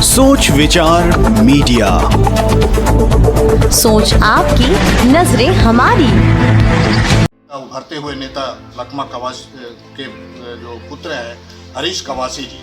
सोच विचार मीडिया, सोच आपकी, नजरें हमारी। उभरते हुए नेता लखमा कवासी के जो पुत्र हैं हरीश कवासी जी,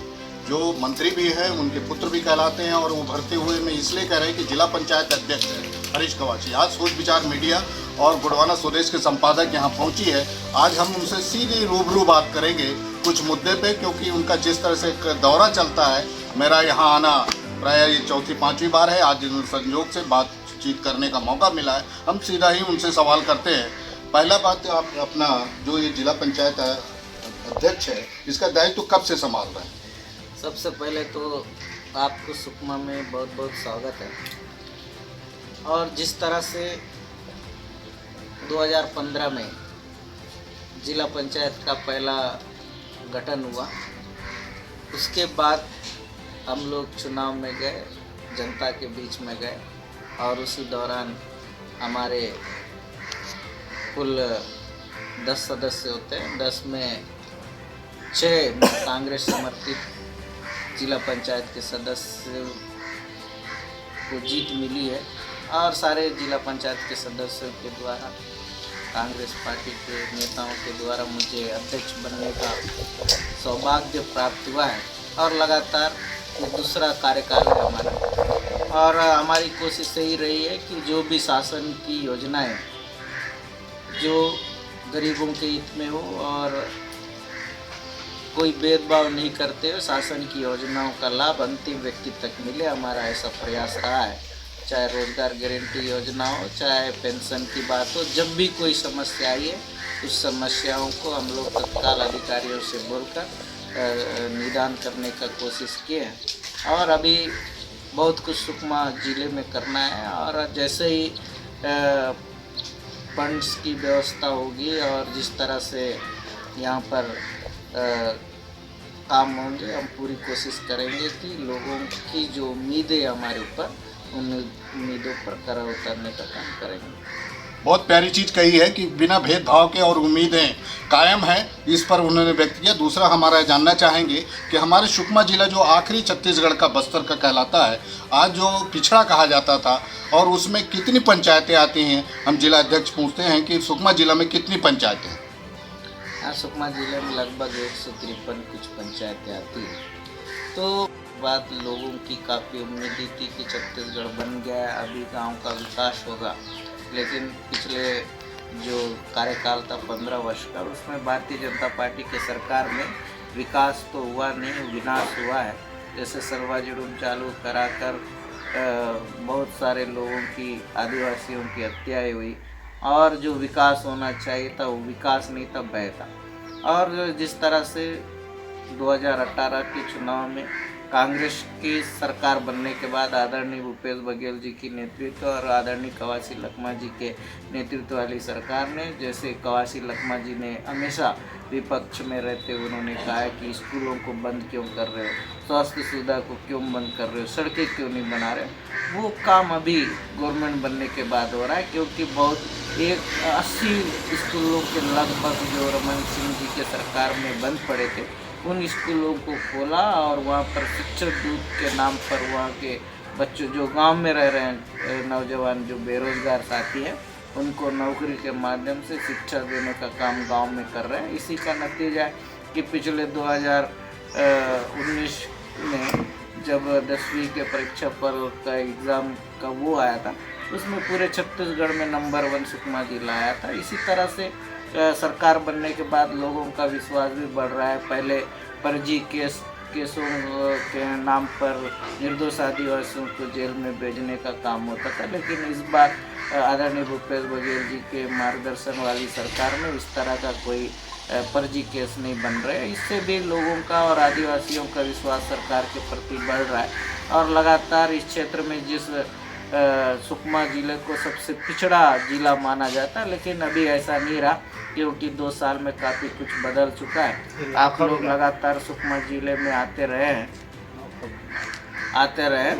जो मंत्री भी हैं, उनके पुत्र भी कहलाते हैं। और उभरते हुए में इसलिए कह रहे हैं कि जिला पंचायत अध्यक्ष है हरीश कवासी। आज सोच विचार मीडिया और गुड़वाना स्वदेश के संपादक यहाँ पहुँची है। आज हम उनसे सीधी रूबरू बात करेंगे कुछ मुद्दे पे, क्योंकि उनका जिस तरह से एक दौरा चलता है, मेरा यहाँ आना प्राय ये चौथी पाँचवीं बार है। आज संयोग से बातचीत करने का मौका मिला है। हम सीधा ही उनसे सवाल करते हैं। पहला बात, आप अपना जो ये जिला पंचायत अध्यक्ष है, इसका दायित्व कब से संभाल रहे हैं? सबसे पहले तो आपको सुकमा में बहुत बहुत स्वागत है। और जिस तरह से 2015 में जिला पंचायत का पहला गठन हुआ, उसके बाद हम लोग चुनाव में गए, जनता के बीच में गए, और उसी दौरान हमारे कुल 10 सदस्य होते हैं। 10 में 6 कांग्रेस समर्थित जिला पंचायत के सदस्य को जीत मिली है, और सारे जिला पंचायत के सदस्यों के द्वारा, कांग्रेस पार्टी के नेताओं के द्वारा मुझे अध्यक्ष बनने का सौभाग्य प्राप्त हुआ है। और लगातार ये दूसरा कार्यकाल है हमारा, और हमारी कोशिश यही रही है कि जो भी शासन की योजनाएं जो गरीबों के हित में हो और कोई भेदभाव नहीं करते हुए शासन की योजनाओं का लाभ अंतिम व्यक्ति तक मिले, हमारा ऐसा प्रयास रहा है। चाहे रोजगार गारंटी योजना हो, चाहे पेंशन की बात हो, जब भी कोई समस्या आई है, उस समस्याओं को हम लोग तत्काल अधिकारियों से बोलकर निदान करने का कोशिश किए हैं। और अभी बहुत कुछ सुकमा ज़िले में करना है, और जैसे ही फंड्स की व्यवस्था होगी और जिस तरह से यहाँ पर काम होंगे, हम पूरी कोशिश करेंगे कि लोगों की जो उम्मीदें हमारे ऊपर, उन उम्मीदों पर खरा उतरने का काम करेंगे। बहुत प्यारी चीज़ कही है कि बिना भेदभाव के और उम्मीदें कायम हैं, इस पर उन्होंने व्यक्त किया। दूसरा, हमारा जानना चाहेंगे कि हमारे सुकमा जिला जो आखिरी छत्तीसगढ़ का बस्तर का कहलाता है, आज जो पिछड़ा कहा जाता था, और उसमें कितनी पंचायतें आती हैं? हम जिला अध्यक्ष पूछते हैं कि सुकमा जिला में कितनी पंचायतें हैं? हाँ, सुकमा जिले में लगभग 153 कुछ पंचायतें आती हैं। तो बात लोगों की काफ़ी उम्मीद थी कि छत्तीसगढ़ बन गया, अभी गांव का विकास होगा, लेकिन पिछले जो कार्यकाल था 15 वर्ष का, उसमें भारतीय जनता पार्टी के सरकार में विकास तो हुआ नहीं, विनाश हुआ है। जैसे सरवा जुड़ूम चालू कराकर बहुत सारे लोगों की, आदिवासियों की हत्याएं हुई, और जो विकास होना चाहिए था वो विकास नहीं था, व्यय था। और जिस तरह से 2018 के चुनाव में कांग्रेस की सरकार बनने के बाद आदरणीय भूपेश बघेल जी की नेतृत्व और आदरणीय कवासी लखमा जी के नेतृत्व वाली सरकार ने, जैसे कवासी लखमा जी ने हमेशा विपक्ष में रहते हुए उन्होंने कहा है कि स्कूलों को बंद क्यों कर रहे हो, स्वास्थ्य सुविधा को क्यों बंद कर रहे हो, सड़कें क्यों नहीं बना रहे हो, वो काम अभी गवर्नमेंट बनने के बाद हो रहा है। क्योंकि बहुत 80 स्कूलों के लगभग जो रमन सिंह जी के सरकार में बंद पड़े थे, उन स्कूलों को खोला, और वहाँ पर शिक्षक दूत के नाम पर वहाँ के बच्चों जो गांव में रह रहे हैं, नौजवान जो बेरोजगार साथी हैं, उनको नौकरी के माध्यम से शिक्षा देने का काम गांव में कर रहे हैं। इसी का नतीजा है कि पिछले 2019 में जब 10वीं के परीक्षा फल का एग्ज़ाम का वो आया था, उसमें पूरे छत्तीसगढ़ में नंबर 1 सुकमा जिला आया था। इसी तरह से सरकार बनने के बाद लोगों का विश्वास भी बढ़ रहा है। पहले फर्जी केसों के नाम पर निर्दोष आदिवासियों को जेल में भेजने का काम होता था, लेकिन इस बार आदरणीय भूपेश बघेल जी के मार्गदर्शन वाली सरकार में इस तरह का कोई फर्जी केस नहीं बन रहे हैं। इससे भी लोगों का और आदिवासियों का विश्वास सरकार के प्रति बढ़ रहा है। और लगातार इस क्षेत्र में जिस सुकमा जिले को सबसे पिछड़ा जिला माना जाता है, लेकिन अभी ऐसा नहीं रहा, क्योंकि 2 साल में काफ़ी कुछ बदल चुका है। आप लोग लगातार सुकमा जिले में आते रहे हैं,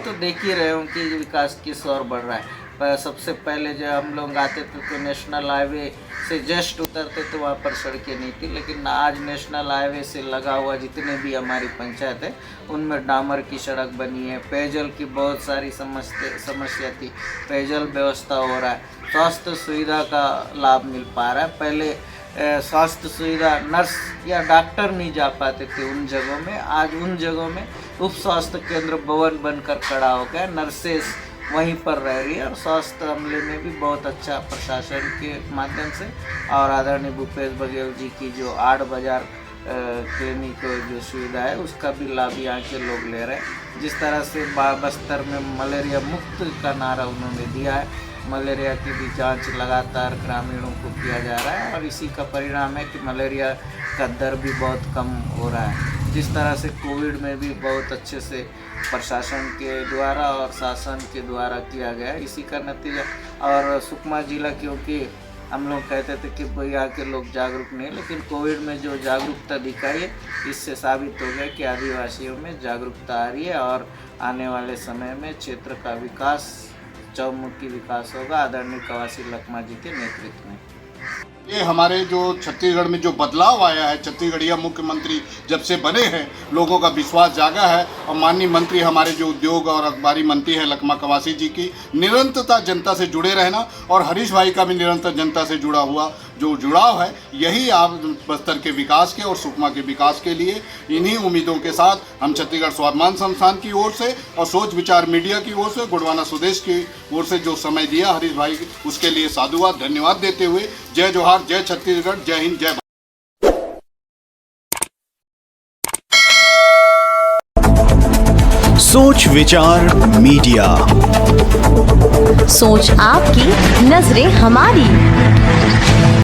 तो देख ही रहे हो कि विकास किस ओर बढ़ रहा है। सबसे पहले जब हम लोग आते थे तो नेशनल हाईवे से जस्ट उतरते तो वहाँ पर सड़कें नहीं थी, लेकिन आज नेशनल हाईवे से लगा हुआ जितने भी हमारी पंचायत है उनमें डामर की सड़क बनी है। पेयजल की बहुत सारी समस्या थी, पेयजल व्यवस्था हो रहा है, स्वास्थ्य सुविधा का लाभ मिल पा रहा है। पहले स्वास्थ्य सुविधा नर्स या डॉक्टर नहीं जा पाते थे उन जगहों में, आज उन जगहों में उप स्वास्थ्य केंद्र भवन बनकर खड़ा हो गया, नर्सेस वहीं पर रह रही है और स्वास्थ्य अमले में भी बहुत अच्छा प्रशासन के माध्यम से और आदरणीय भूपेश बघेल जी की जो 8 बाजार क्लिनिक जो सुविधा है उसका भी लाभ यहाँ के लोग ले रहे हैं। जिस तरह से बस्तर में मलेरिया मुक्त का नारा उन्होंने दिया है, मलेरिया की भी जांच लगातार ग्रामीणों को किया जा रहा है और इसी का परिणाम है कि मलेरिया का दर भी बहुत कम हो रहा है। जिस तरह से कोविड में भी बहुत अच्छे से प्रशासन के द्वारा और शासन के द्वारा किया गया है, इसी का नतीजा। और सुकमा जिला, क्योंकि हम लोग कहते थे कि भाई यहाँ के लोग जागरूक नहीं, लेकिन कोविड में जो जागरूकता दिखाई है इससे साबित हो गया कि आदिवासियों में जागरूकता आ रही है और आने वाले समय में क्षेत्र का विकास, चौमुखी विकास होगा आदरणीय कवासी लखमा जी के नेतृत्व में। ये हमारे जो छत्तीसगढ़ में जो बदलाव आया है, छत्तीसगढ़िया मुख्यमंत्री जब से बने हैं लोगों का विश्वास जागा है और माननीय मंत्री हमारे जो उद्योग और अखबारी मंत्री है लखमा कवासी जी की निरंतरता जनता से जुड़े रहना और हरीश भाई का भी निरंतर जनता से जुड़ा हुआ जो जुड़ाव है, यही आप बस्तर के विकास के और सुकमा के विकास के लिए इन्हीं उम्मीदों के साथ हम छत्तीसगढ़ स्वाभिमान संस्थान की ओर से और सोच विचार मीडिया की ओर से, गुड़वाना स्वदेश की ओर से जो समय दिया हरीश भाई उसके लिए साधुवाद धन्यवाद देते हुए जय जोहार, जय छत्तीसगढ़, जय हिंद, जय भारत। सोच विचार मीडिया, सोच आपकी, नजरें हमारी।